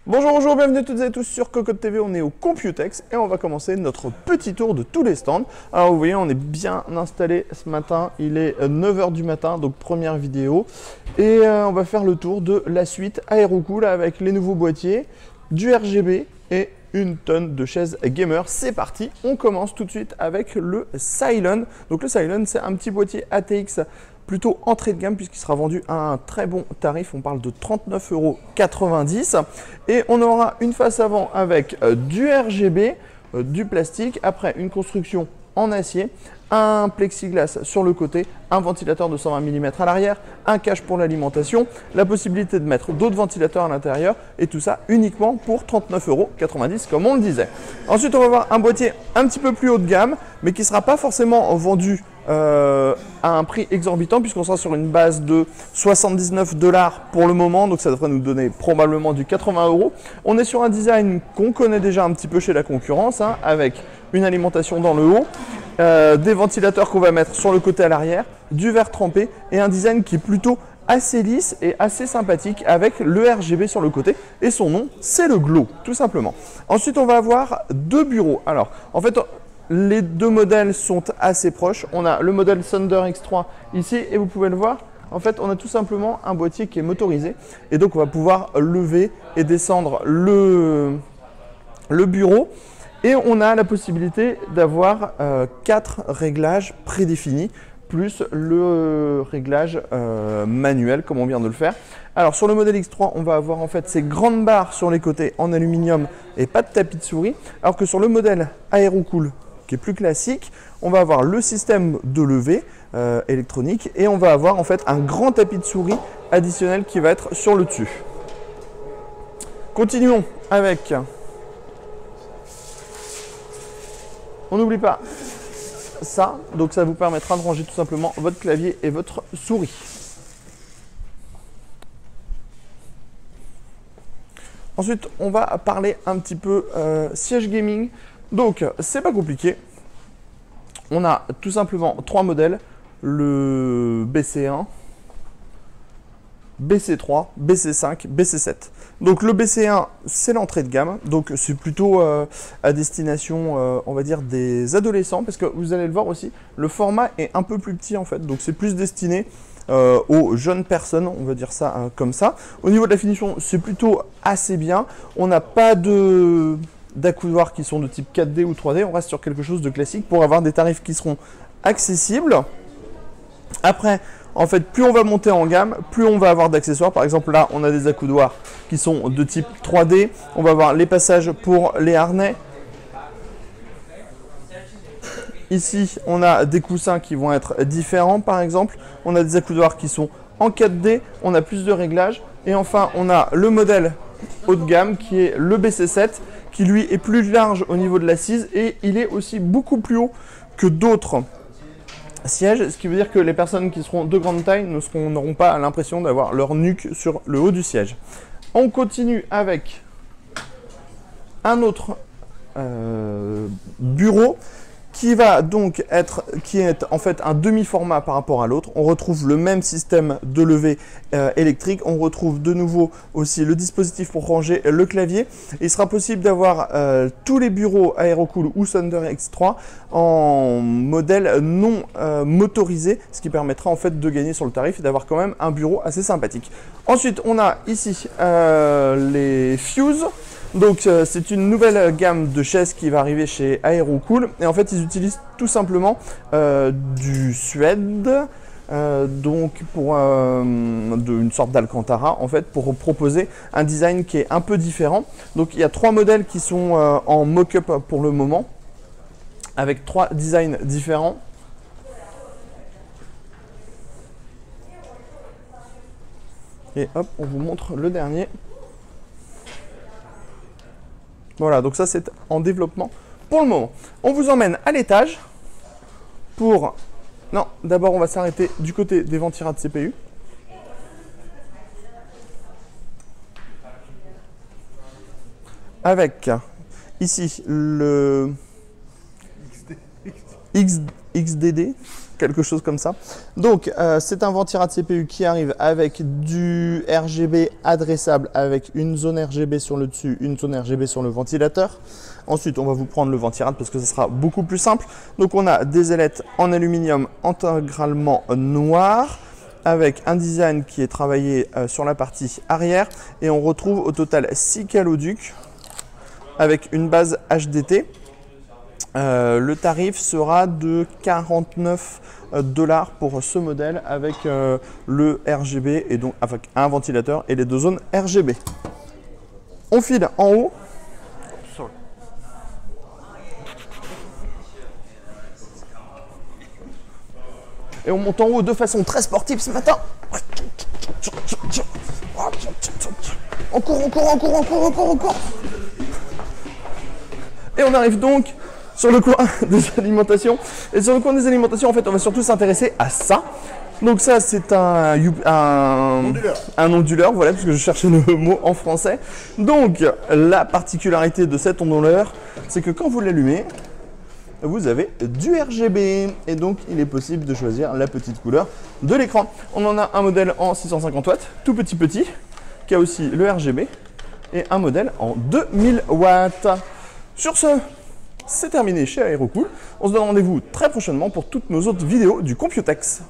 Bonjour, bonjour, bienvenue à toutes et à tous sur Cocotte TV, on est au Computex et on va commencer notre petit tour de tous les stands. Alors vous voyez, on est bien installé ce matin, il est 9 h du matin, donc première vidéo. Et on va faire le tour de la suite Aerocool avec les nouveaux boîtiers, du RGB et une tonne de chaises gamer. C'est parti, on commence tout de suite avec le Cylon. Donc le Cylon, c'est un petit boîtier ATX plutôt entrée de gamme puisqu'il sera vendu à un très bon tarif, on parle de 39,90 € et on aura une face avant avec du RGB, du plastique, après une construction en acier, un plexiglas sur le côté, un ventilateur de 120 mm à l'arrière, un cache pour l'alimentation, la possibilité de mettre d'autres ventilateurs à l'intérieur et tout ça uniquement pour 39,90 € comme on le disait. Ensuite on va voir un boîtier un petit peu plus haut de gamme mais qui ne sera pas forcément vendu à un prix exorbitant puisqu'on sera sur une base de 79 $ pour le moment, donc ça devrait nous donner probablement du 80 €. On est sur un design qu'on connaît déjà un petit peu chez la concurrence, hein, avec une alimentation dans le haut, des ventilateurs qu'on va mettre sur le côté à l'arrière, du verre trempé et un design qui est plutôt assez lisse et assez sympathique avec le RGB sur le côté et son nom c'est le Glow tout simplement. Ensuite on va avoir deux bureaux. Alors en fait les deux modèles sont assez proches. On a le modèle Thunder X3 ici et vous pouvez le voir. En fait, on a tout simplement un boîtier qui est motorisé et donc on va pouvoir lever et descendre le bureau. Et on a la possibilité d'avoir 4 réglages prédéfinis plus le réglage manuel comme on vient de le faire. Alors sur le modèle X3, on va avoir en fait ces grandes barres sur les côtés en aluminium et pas de tapis de souris. Alors que sur le modèle Aerocool, qui est plus classique, on va avoir le système de levée électronique et on va avoir en fait un grand tapis de souris additionnel qui va être sur le dessus. Continuons avec, on n'oublie pas ça, donc ça vous permettra de ranger tout simplement votre clavier et votre souris. Ensuite, on va parler un petit peu siège gaming. Donc, c'est pas compliqué. On a tout simplement 3 modèles, le BC1, BC3, BC5, BC7. Donc le BC1, c'est l'entrée de gamme, donc c'est plutôt à destination, on va dire, des adolescents, parce que vous allez le voir aussi, le format est un peu plus petit en fait, donc c'est plus destiné aux jeunes personnes, on va dire ça comme ça. Au niveau de la finition, c'est plutôt assez bien. On n'a pas d'accoudoirs qui sont de type 4D ou 3D, on reste sur quelque chose de classique pour avoir des tarifs qui seront accessibles. Après, en fait, plus on va monter en gamme, plus on va avoir d'accessoires. Par exemple, là, on a des accoudoirs qui sont de type 3D. On va avoir les passages pour les harnais. Ici, on a des coussins qui vont être différents, par exemple. On a des accoudoirs qui sont en 4D. On a plus de réglages. Et enfin, on a le modèle haut de gamme qui est le BC7, qui lui est plus large au niveau de l'assise et il est aussi beaucoup plus haut que d'autres sièges, ce qui veut dire que les personnes qui seront de grande taille n'auront pas l'impression d'avoir leur nuque sur le haut du siège. On continue avec un autre bureau qui va donc qui est en fait un demi-format par rapport à l'autre. On retrouve le même système de levée électrique. On retrouve de nouveau aussi le dispositif pour ranger le clavier. Il sera possible d'avoir tous les bureaux Aerocool ou Thunder X3 en modèle non motorisé, ce qui permettra en fait de gagner sur le tarif et d'avoir quand même un bureau assez sympathique. Ensuite, on a ici les Fuse. Donc c'est une nouvelle gamme de chaises qui va arriver chez Aerocool et en fait ils utilisent tout simplement du suède, donc pour une sorte d'Alcantara en fait pour proposer un design qui est un peu différent. Donc il y a 3 modèles qui sont en mock-up pour le moment avec 3 designs différents. Et hop, on vous montre le dernier. Voilà, donc ça c'est en développement pour le moment. On vous emmène à l'étage pour... Non, d'abord on va s'arrêter du côté des ventilats de CPU. Avec ici le XDD, quelque chose comme ça. Donc, c'est un ventirad CPU qui arrive avec du RGB adressable avec une zone RGB sur le dessus, une zone RGB sur le ventilateur. Ensuite, on va vous prendre le ventirad parce que ce sera beaucoup plus simple. Donc, on a des ailettes en aluminium intégralement noir avec un design qui est travaillé sur la partie arrière. Et on retrouve au total 6 caloducs avec une base HDT. Le tarif sera de 49 $ pour ce modèle avec le RGB et donc avec un ventilateur et les deux zones RGB. On file en haut. Et on monte en haut de façon très sportive ce matin. On court. Et on arrive donc sur le coin des alimentations. Et sur le coin des alimentations, en fait, on va surtout s'intéresser à ça. Donc ça, c'est un onduleur, voilà, parce que je cherchais le mot en français. Donc, la particularité de cet onduleur, c'est que quand vous l'allumez, vous avez du RGB. Et donc, il est possible de choisir la petite couleur de l'écran. On en a un modèle en 650 watts, tout petit, qui a aussi le RGB. Et un modèle en 2000 watts. Sur ce, c'est terminé chez Aerocool. On se donne rendez-vous très prochainement pour toutes nos autres vidéos du Computex.